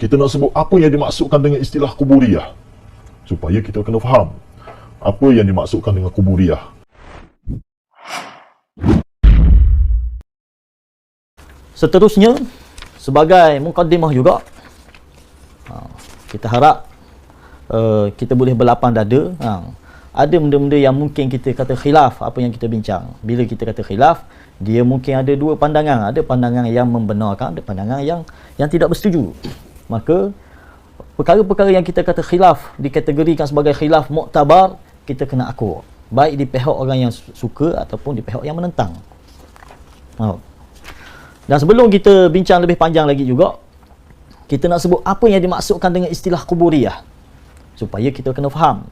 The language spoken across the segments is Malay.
kita nak sebut apa yang dimaksudkan dengan istilah kuburiah, supaya kita kena faham apa yang dimaksudkan dengan kuburiah. Seterusnya, sebagai mukaddimah juga, kita harap kita boleh berlapang dada. Ada benda-benda yang mungkin kita kata khilaf apa yang kita bincang. Bila kita kata khilaf, dia mungkin ada dua pandangan. Ada pandangan yang membenarkan, ada pandangan yang tidak bersetuju. Maka perkara-perkara yang kita kata khilaf dikategorikan sebagai khilaf muktabar, kita kena akur, baik di pihak orang yang suka ataupun di pihak yang menentang. Dan sebelum kita bincang lebih panjang lagi juga, kita nak sebut apa yang dimaksudkan dengan istilah kuburiah, supaya kita kena faham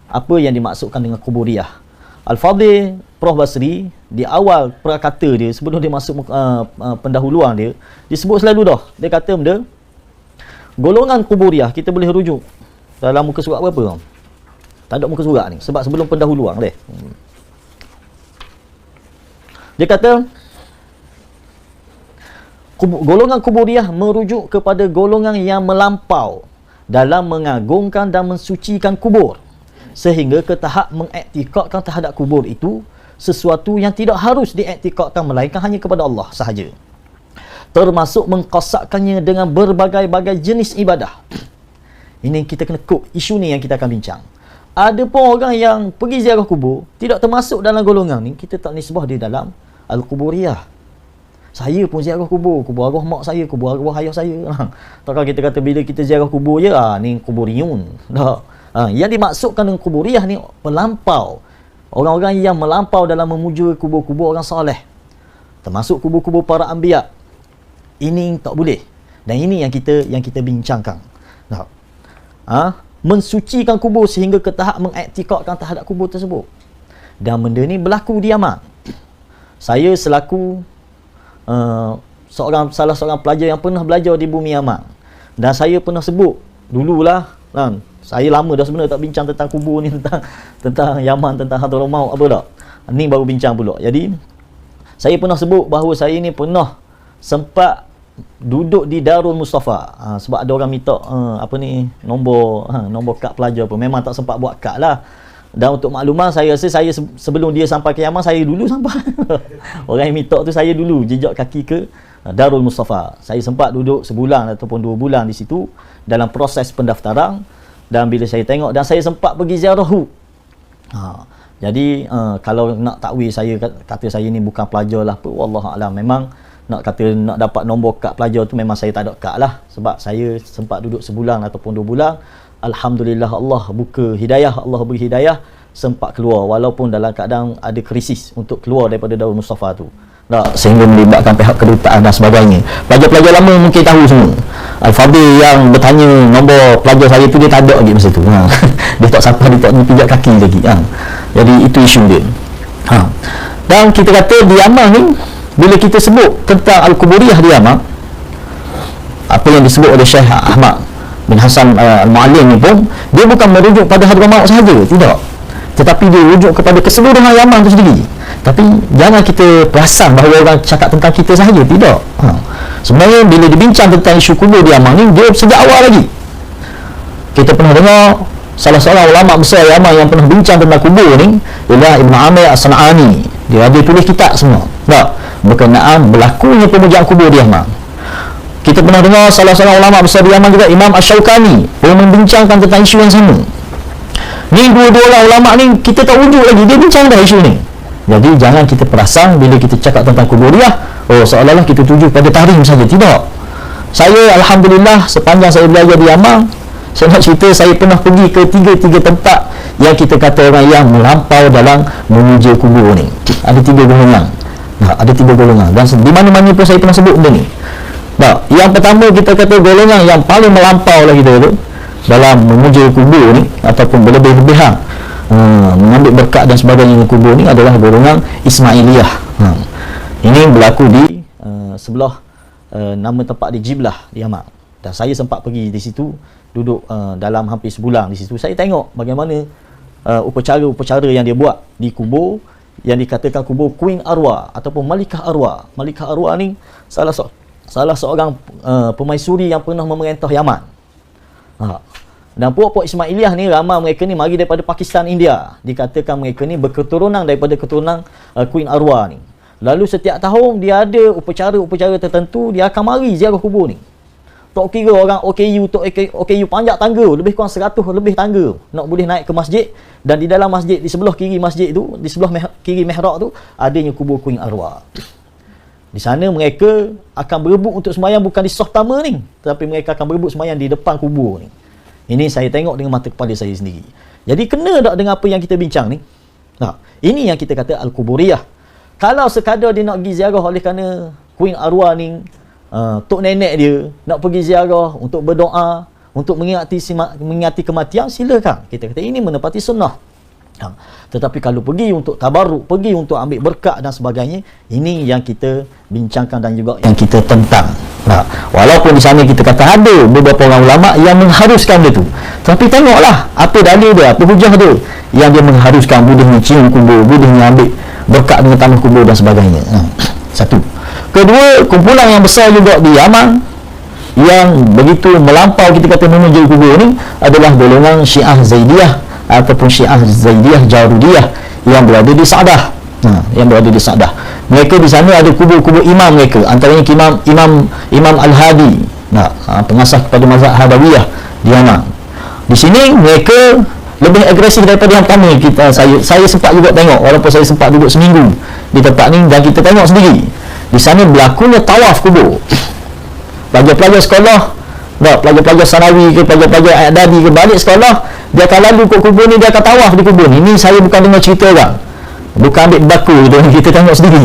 apa yang dimaksudkan dengan kuburiah. Al-Fadhil Prof Basri di awal prakata dia, sebelum dia masuk pendahuluan dia, disebut selalu dah. Dia kata benda golongan kuburiah kita boleh rujuk dalam muka surat berapa? Tak ada muka surat ni, sebab sebelum pendahuluan dia. Dia kata golongan kuburiah merujuk kepada golongan yang melampau dalam mengagungkan dan mensucikan kubur, sehingga ke tahap mengiktikadkan terhadap kubur itu sesuatu yang tidak harus diiktikadkan melainkan hanya kepada Allah sahaja, termasuk mengqasakkannya dengan berbagai-bagai jenis ibadah. Ini kita kena kok isu ni yang kita akan bincang. Ada pun orang yang pergi ziarah kubur tidak termasuk dalam golongan ni, kita tak nisbah dia dalam al-kuburiyah. Saya pun ziarah kubur arwah mak saya, kubur arwah ayah saya. Takkan kita kata bila kita ziarah kubur je, ni kuburiyun. Tak. Yang dimaksudkan dengan kuburiyah ni pelampau. Orang-orang yang melampau dalam memuja kubur-kubur orang soleh, termasuk kubur-kubur para anbiya. Ini tak boleh. Dan ini yang kita bincangkan. Tak. Mensucikan kubur sehingga ke tahap mengiktikadkan terhadap kubur tersebut. Dan benda ni berlaku di Yaman. Saya selaku salah seorang pelajar yang pernah belajar di bumi Yaman, dan saya pernah sebut dululah, saya lama dah sebenarnya tak bincang tentang kubur ni, tentang Yaman, tentang Hadramaut apa tak. Ni baru bincang pula. Jadi saya pernah sebut bahawa saya ni pernah sempat duduk di Darul Mustafa, sebab ada orang minta nombor kad pelajar pun. Memang tak sempat buat kad lah. Dan untuk makluman, saya rasa saya sebelum dia sampai ke Yaman, saya dulu sampai. Orang yang minta tu saya dulu jejak kaki ke Darul Mustafa. Saya sempat duduk sebulan ataupun 2 bulan di situ dalam proses pendaftaran. Dan bila saya tengok, dan saya sempat pergi ziarah Hud. Jadi kalau nak takwil, saya kata saya ni bukan pelajar lah apa, wallahualam. Memang nak kata nak dapat nombor kad pelajar tu, memang saya tak ada kad lah. Sebab saya sempat duduk sebulan ataupun 2 bulan. Alhamdulillah, Allah buka hidayah, Allah beri hidayah, sempat keluar walaupun dalam keadaan ada krisis untuk keluar daripada Darul Mustafa tu. Sehingga melibatkan pihak kedutaan dan sebagainya. Pelajar-pelajar lama mungkin tahu semua. Al-Fadhil yang bertanya nombor pelajar saya tu, dia tak ada lagi masa tu. Dia tak sampai, dia tak pijak kaki lagi. Jadi itu isu dia. Dan kita kata di Yaman ni, bila kita sebut tentang Al-Kuburiyah di Yaman, apa yang disebut oleh Syekh Ahmad bin Hasan Al-Mu'allim ni pun, dia bukan merujuk pada Hadramaut sahaja, tidak, tetapi dia rujuk kepada keseluruhan Yaman tu sendiri. Tapi jangan kita perasan bahawa orang cakap tentang kita sahaja, tidak. Sebenarnya bila dibincang tentang isu kubur di Yaman ni, dia sejak awal lagi. Kita pernah dengar salah seorang ulama besar Yaman yang pernah bincang tentang kubur ni ialah Ibn Amir As-San'ani. Dia ada tulis kitab semua berkenaan berlakunya pemujaan kubur di Yaman. Kita pernah dengar salah seorang ulama besar di Yaman juga, Imam Ash-Shawqani, pun membincangkan tentang isu yang sama. Ni dua-dua orang ulama ni kita tak wujud lagi, dia bincang dah isu ni. Jadi jangan kita perasan bila kita cakap tentang kuburiyah, seolah-olah kita tuju pada tahrim saja. Tidak. Saya alhamdulillah sepanjang saya belajar di Yaman, saya nak cerita saya pernah pergi ke tiga tempat yang kita kata orang yang melampau dalam memuja kubur ni. Ada 3 golongan. Ada 3 golongan. Dan di mana-mana pun saya pernah sebut benda ni. Yang pertama kita kata golongan yang paling melampau lah kita kata dalam memuja kubur ni ataupun berlebih-lebihan mengambil berkat dan sebagainya kubur ni adalah golongan Ismailiyah. Ini berlaku di sebelah nama tempat di Jiblah di Yaman. Dan saya sempat pergi di situ, duduk dalam hampir sebulan di situ. Saya tengok bagaimana upacara-upacara yang dia buat di kubur yang dikatakan kubur Queen Arwah ataupun Malikah Arwah. Malikah Arwah ni salah salah seorang permaisuri yang pernah memerintah Yaman. Dan puak-puak Ismailiyah ni, ramai mereka ni mari daripada Pakistan, India. Dikatakan mereka ni berketurunan daripada keturunan Queen Arwah ni. Lalu setiap tahun dia ada upacara-upacara tertentu, dia akan mari ziarah kubur ni. Tak kira orang OKU panjat tangga, lebih kurang 100 lebih tangga nak boleh naik ke masjid. Dan di dalam masjid, di sebelah kiri masjid tu, di sebelah kiri mihrab tu, adanya kubur Queen Arwah. Di sana mereka akan berebut untuk sembahyang bukan di saf pertama ni, tetapi mereka akan berebut sembahyang di depan kubur ni. Ini saya tengok dengan mata kepala saya sendiri. Jadi kena tak dengan apa yang kita bincang ni? Ini yang kita kata Al-Kuburiyah. Kalau sekadar dia nak pergi ziarah oleh kerana Queen Arwah ni, tok nenek dia nak pergi ziarah untuk berdoa, untuk mengingati kematian, silakan. Kita kata ini menepati sunnah. Tetapi kalau pergi untuk tabarruk, pergi untuk ambil berkat dan sebagainya, ini yang kita bincangkan dan juga yang kita tentang. Walaupun di sana kita kata ada beberapa orang ulama yang mengharuskan dia tu, tapi tengoklah apa dalil dia, apa hujah dia yang dia mengharuskan boleh mencium kubur, boleh mengambil berkat dengan tanah kubur dan sebagainya. Satu. Kedua, kumpulan yang besar juga di Yaman yang begitu melampau kita kata menuju kubur ni adalah golongan Syiah Zaidiyah ataupun Syiah Zaidiyah Jarudiyah yang berada di Sa'dah. Mereka di sana ada kubur-kubur imam mereka, antaranya Imam Al-Hadi, pengasas kepada mazhab Hadawiyah di Yaman. Di sini mereka lebih agresif daripada yang pertama. Saya sempat juga tengok, walaupun saya sempat duduk seminggu di tempat ni, dan kita tengok sendiri di sana berlakunya tawaf kubur. Pelajar-pelajar sekolah, pelajar-pelajar sanawi ke, pelajar-pelajar i'dadi ke, balik sekolah, dia akan lalu ke kubur ni, dia akan tawaf di kubur ni. Ini saya bukan dengar cerita orang, bukan ambil berlaku, kita tengok sendiri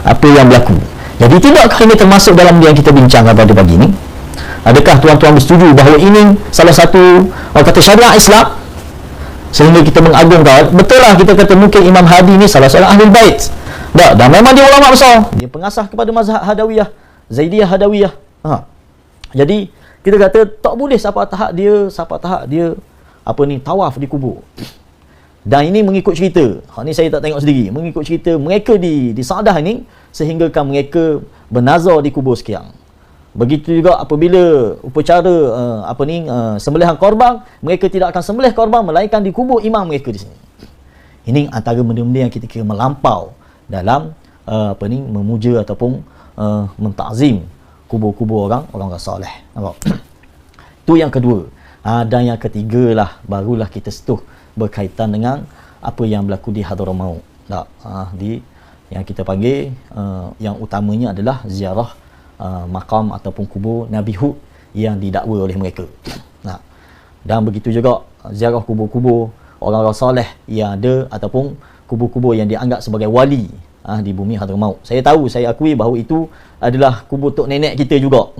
apa yang berlaku. Jadi tidakkah ini termasuk dalam yang kita bincangkan pada pagi ni? Adakah tuan-tuan bersetuju bahawa ini salah satu orang kata syariat Islam, sehingga kita mengagungkan? Betul lah, kita kata mungkin Imam Hadi ni salah seorang Ahlul Bait, dan memang dia ulama besar, dia pengasas kepada mazhab Hadawiyah, Zaidiyah Hadawiyah. Jadi kita kata tak boleh siapa tahap dia tawaf di kubur. Dan ini mengikut cerita, ni saya tak tengok sendiri, mengikut cerita mereka di Sa'dah ini, sehingga kan mereka bernazar di kubur sekian. Begitu juga apabila upacara sembelihan korban, mereka tidak akan sembelih korban melainkan di kubur imam mereka di sini. Ini antara benda-benda yang kita kira melampau dalam memuja ataupun mentakzim kubur-kubur orang soleh. Itu yang kedua. Dan yang ketiga lah, barulah kita sentuh berkaitan dengan apa yang berlaku di Hadramaut. Yang kita panggil yang utamanya adalah ziarah makam ataupun kubur Nabi Hud yang didakwa oleh mereka. Dan begitu juga ziarah kubur-kubur orang-orang soleh yang ada, ataupun kubur-kubur yang dianggap sebagai wali di bumi Hadramaut. Saya akui bahawa itu adalah kubur tok nenek kita juga.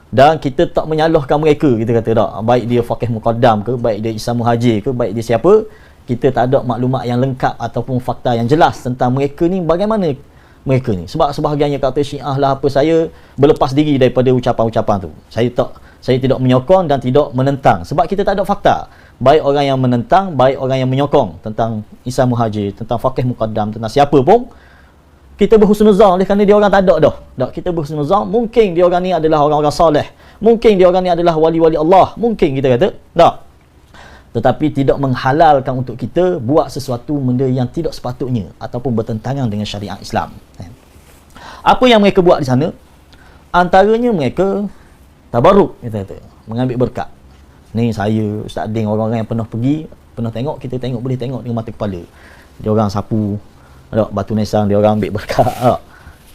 Dan kita tak menyalahkan mereka, kita kata tak, baik dia Faqih Muqaddam ke, baik dia Ihsan Muhajir ke, baik dia siapa, kita tak ada maklumat yang lengkap ataupun fakta yang jelas tentang mereka ni, bagaimana mereka ni. Sebab sebahagiannya kata Syiah lah apa, saya berlepas diri daripada ucapan-ucapan tu. Saya tidak menyokong dan tidak menentang, sebab kita tak ada fakta. Baik orang yang menentang, baik orang yang menyokong tentang Ihsan Muhajir, tentang Faqih Muqaddam, tentang siapa pun, kita berhusnuzan oleh kerana dia orang tak ada dah. Kita berhusnuzan, mungkin dia orang ni adalah orang-orang soleh, mungkin dia orang ni adalah wali-wali Allah, mungkin kita kata tak. Tetapi tidak menghalalkan untuk kita buat sesuatu benda yang tidak sepatutnya ataupun bertentangan dengan syariat Islam. Apa yang mereka buat di sana? Antaranya mereka tabarruk, kita kata, mengambil berkat. Ni saya, Ustaz Din, orang-orang yang pernah pergi, pernah tengok, kita tengok, boleh tengok dengan mata kepala. Dia orang sapu batu nesang, dia orang ambil berkat.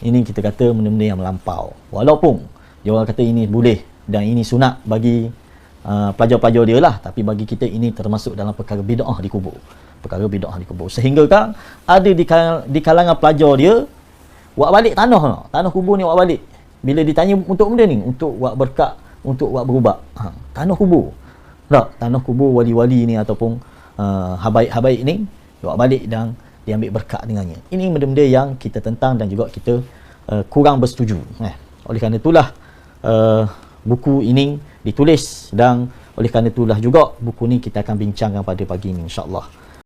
Ini kita kata benda-benda yang melampau. Walaupun dia orang kata ini boleh dan ini sunat bagi pelajar-pelajar dia lah, tapi bagi kita ini termasuk dalam perkara bid'ah di kubur. Sehingga kan ada di kalangan pelajar dia buat balik tanah kubur ni, buat balik. Bila ditanya untuk benda ni, untuk buat berkat, untuk buat berubat, tanah kubur. Tanah kubur wali-wali ni ataupun habaib-habaib ni buat balik dan diambil berkat dengannya. Ini benda-benda yang kita tentang dan juga kita kurang bersetuju. Oleh kerana itulah buku ini ditulis, dan oleh kerana itulah juga buku ni kita akan bincangkan pada pagi ini, insya-Allah.